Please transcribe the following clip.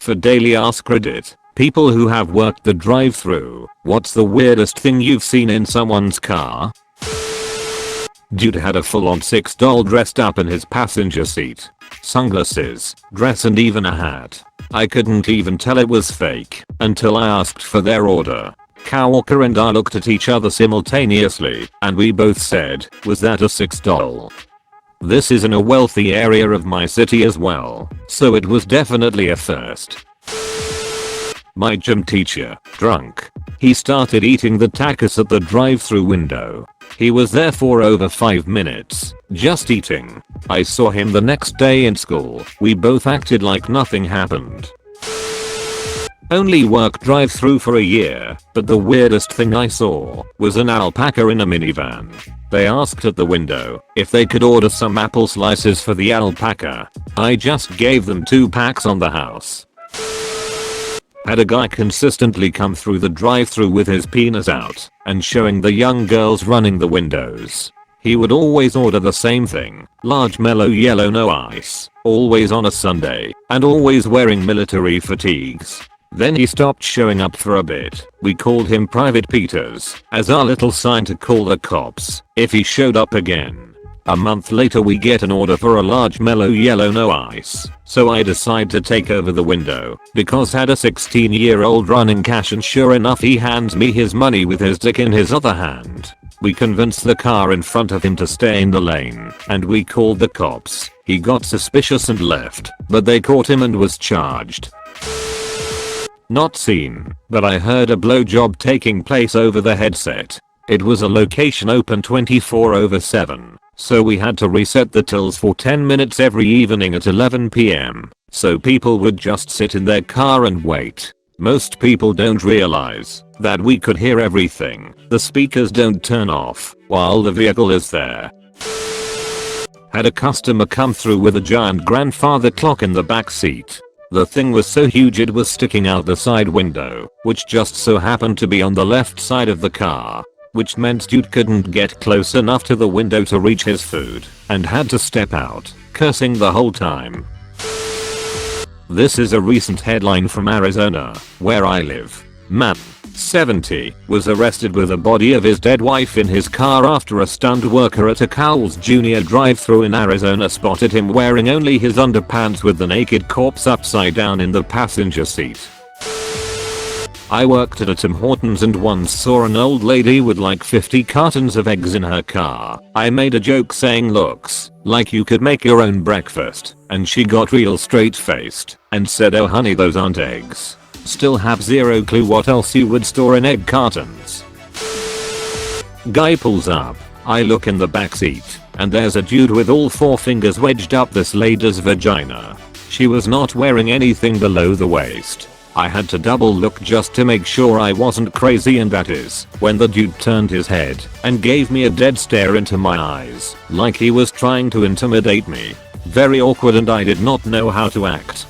For daily ask Reddit, people who have worked the drive-thru, what's the weirdest thing you've seen in someone's car? Dude had a full-on sex doll dressed up in his passenger seat. Sunglasses, dress and even a hat. I couldn't even tell it was fake until I asked for their order. Coworker and I looked at each other simultaneously and we both said, was that a sex doll? This is in a wealthy area of my city as well, so it was definitely a first. My gym teacher, drunk. He started eating the tacos at the drive-thru window. He was there for over 5 minutes, just eating. I saw him the next day in school. We both acted like nothing happened. Only worked drive-thru for a year, but the weirdest thing I saw was an alpaca in a minivan. They asked at the window if they could order some apple slices for the alpaca. I just gave them 2 packs on the house. Had a guy consistently come through the drive-thru with his penis out and showing the young girls running the windows. He would always order the same thing, large mellow yellow no ice, always on a Sunday, and always wearing military fatigues. Then he stopped showing up for a bit. We called him Private Peters as our little sign to call the cops if he showed up again. A month later we get an order for a large mellow yellow no ice, so I decide to take over the window because had a 16-year-old running cash and sure enough he hands me his money with his dick in his other hand. We convinced the car in front of him to stay in the lane and we called the cops. He got suspicious and left, but they caught him and was charged. Not seen, but I heard a blowjob taking place over the headset. It was a location open 24/7. So we had to reset the tills for 10 minutes every evening at 11 PM, so people would just sit in their car and wait. Most people don't realize that we could hear everything. The speakers don't turn off while the vehicle is there. Had a customer come through with a giant grandfather clock in the back seat. The thing was so huge it was sticking out the side window, which just so happened to be on the left side of the car. Which meant dude couldn't get close enough to the window to reach his food and had to step out, cursing the whole time. This is a recent headline from Arizona, where I live. Man, 70, was arrested with the body of his dead wife in his car after a stunt worker at a Carl's Jr. drive-thru in Arizona spotted him wearing only his underpants with the naked corpse upside down in the passenger seat. I worked at a Tim Hortons and once saw an old lady with like 50 cartons of eggs in her car. I made a joke saying looks like you could make your own breakfast, and she got real straight-faced and said, oh honey, those aren't eggs. Still have zero clue what else you would store in egg cartons. Guy pulls up. I look in the backseat and there's a dude with all 4 fingers wedged up this lady's vagina. She was not wearing anything below the waist. I had to double look just to make sure I wasn't crazy, and that is when the dude turned his head and gave me a dead stare into my eyes like he was trying to intimidate me. Very awkward and I did not know how to act.